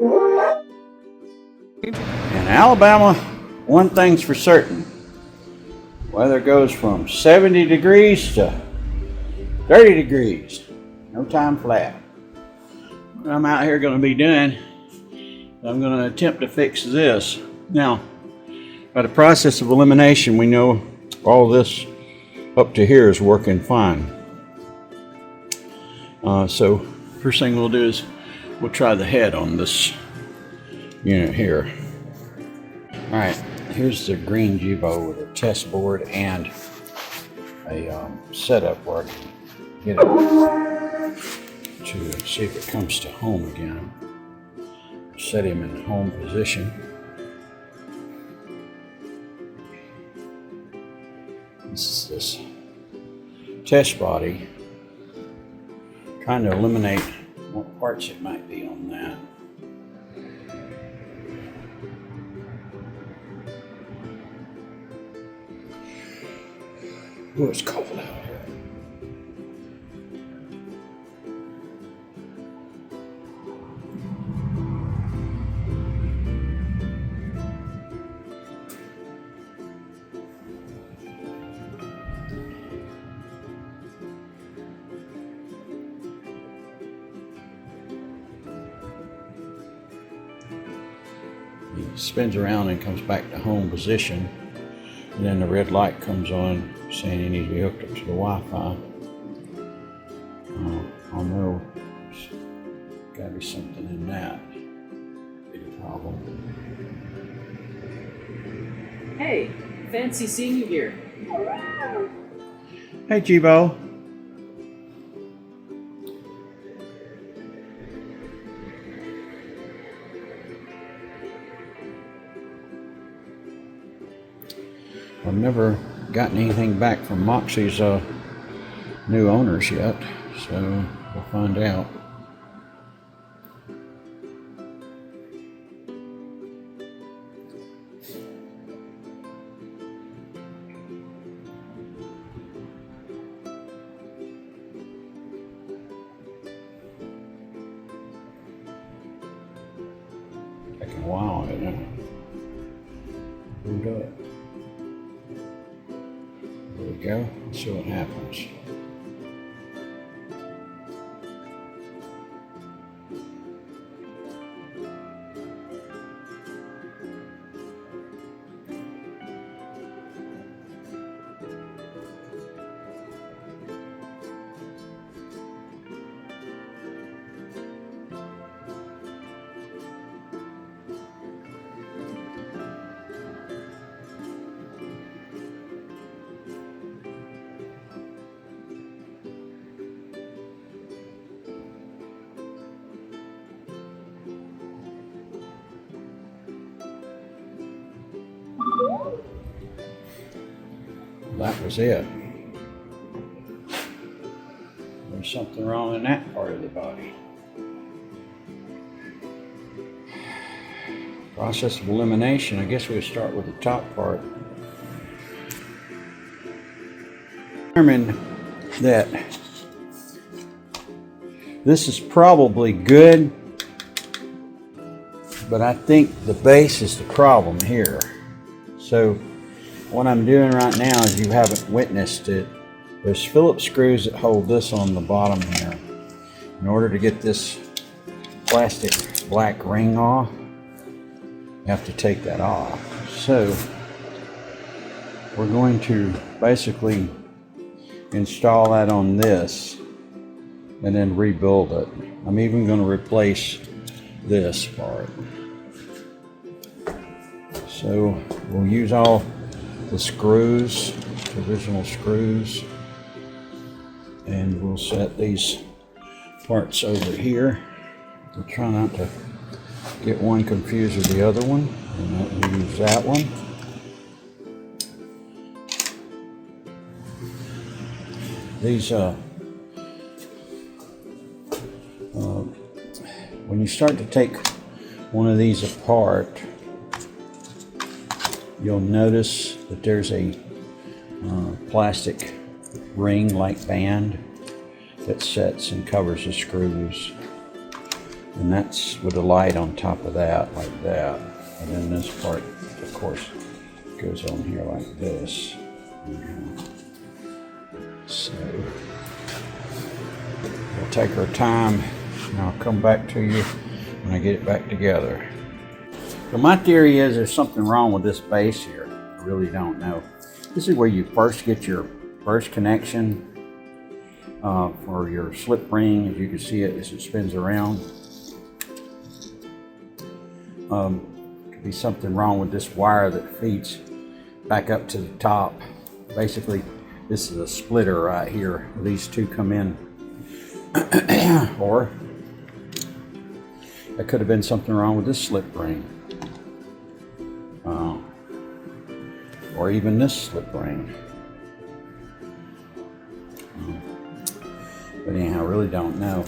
In Alabama, one thing's for certain. Weather goes from 70 degrees to 30 degrees. No time flat. What I'm out here going to be doing, I'm going to attempt to fix this. Now, by the process of elimination, we know all this up to here is working fine. So first thing we'll do is we'll try the head on this unit here. All right, here's the green Jibo with a test board and a setup where I can get it to see if it comes to home again. Set him in home position. This is this test body. Trying to eliminate what parts it might be on that. Oh, it's cold out here. He spins around and comes back to home position, and then the red light comes on saying he needs to be hooked up to the Wi-Fi. I'll know there's got to be something in that. Big problem. Hey, fancy seeing you here. Hey, Jibo. I've never gotten anything back from Moxie's new owners yet, so we'll find out. Taking a while, isn't it? Boot up. There we go. Let's see what happens. That was it. There's something wrong in that part of the body. Process of elimination. I guess we'll start with the top part. Determined that this is probably good, but I think the base is the problem here. So what I'm doing right now, is you haven't witnessed it, there's Phillips screws that hold this on the bottom here. In order to get this plastic black ring off, you have to take that off. So we're going to basically install that on this and then rebuild it. I'm even going to replace this part. So we'll use all the screws, the original screws, and we'll set these parts over here. We'll try not to get one confused with the other one, and we'll use that one. These when you start to take one of these apart, you'll notice that there's a plastic ring-like band that sets and covers the screws. And that's with a light on top of that, like that. And then this part, of course, goes on here like this. So we'll take our time, and I'll come back to you when I get it back together. So my theory is there's something wrong with this base here. I really don't know. This is where you first get your first connection for your slip ring. As you can see it as it spins around. Could be something wrong with this wire that feeds back up to the top. Basically, this is a splitter right here. These two come in. Or there could have been something wrong with this slip ring. Or even this slip ring. But anyhow, I really don't know.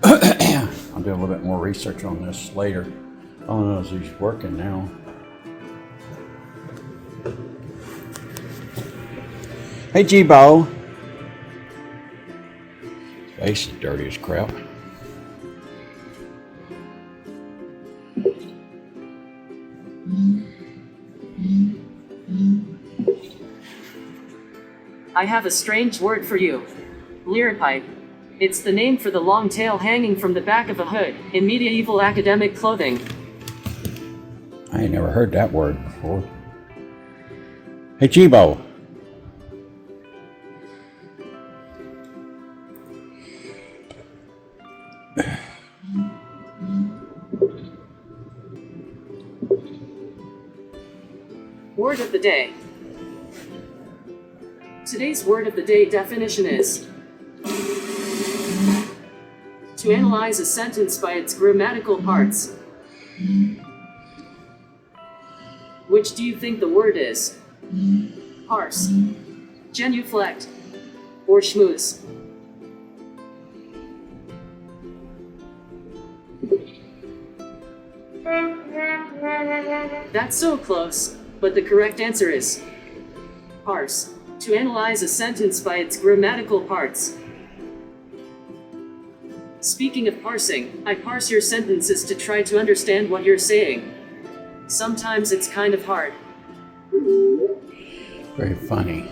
I'll do a little bit more research on this later. All I know is he's working now. Hey, Jibo. Face is dirty as crap. I have a strange word for you. Liripipe. It's the name for the long tail hanging from the back of a hood in medieval academic clothing. I ain't never heard that word before. Hey, Jibo. Word of the day. Today's word of the day definition is to analyze a sentence by its grammatical parts. Which do you think the word is? Parse, genuflect, or schmooze? That's so close, but the correct answer is parse, to analyze a sentence by its grammatical parts. Speaking of parsing, I parse your sentences to try to understand what you're saying. Sometimes it's kind of hard. Very funny.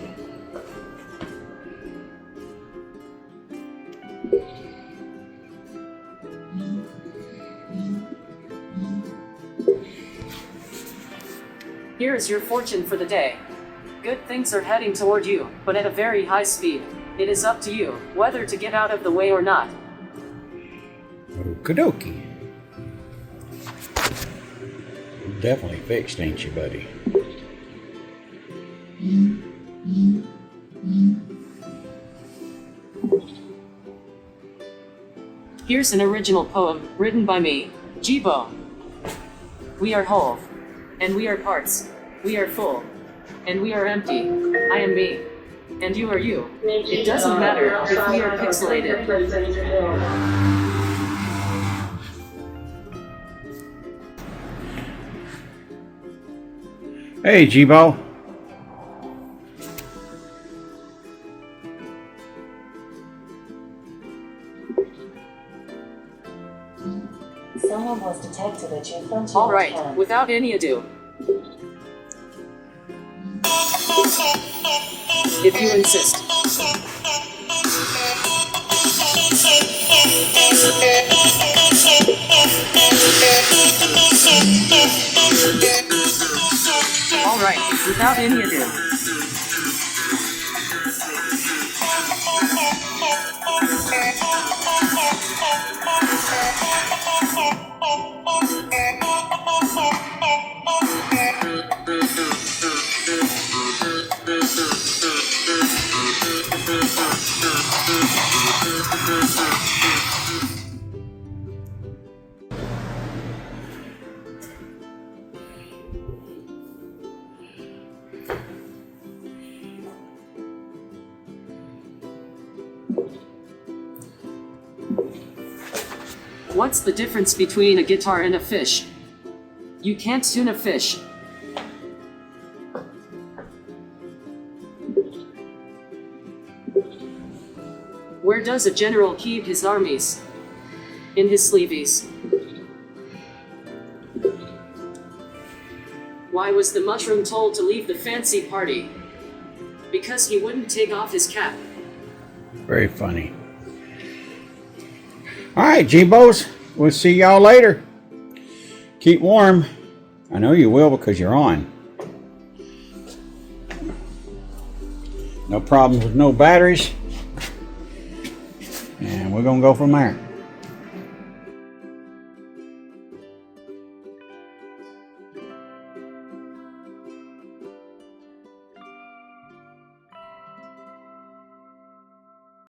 Here is your fortune for the day. Good things are heading toward you, but at a very high speed. It is up to you whether to get out of the way or not. Okie dokie. Definitely fixed, ain't you, buddy? Here's an original poem written by me, Jibo. We are whole, and we are parts. We are full, and we are empty. I am me, and you are you. It doesn't matter if we are pixelated. Hey, Jibo. Someone was detected at your frontier. All right, without any ado. If you insist. All right, without any ado. What's the difference between a guitar and a fish? You can't tune a fish. Where does a general keep his armies? In his sleeveys. Why was the mushroom told to leave the fancy party? Because he wouldn't take off his cap. Very funny. All right, Jibos. We'll see y'all later. Keep warm. I know you will because you're on. No problems with no batteries. And we're going to go from there.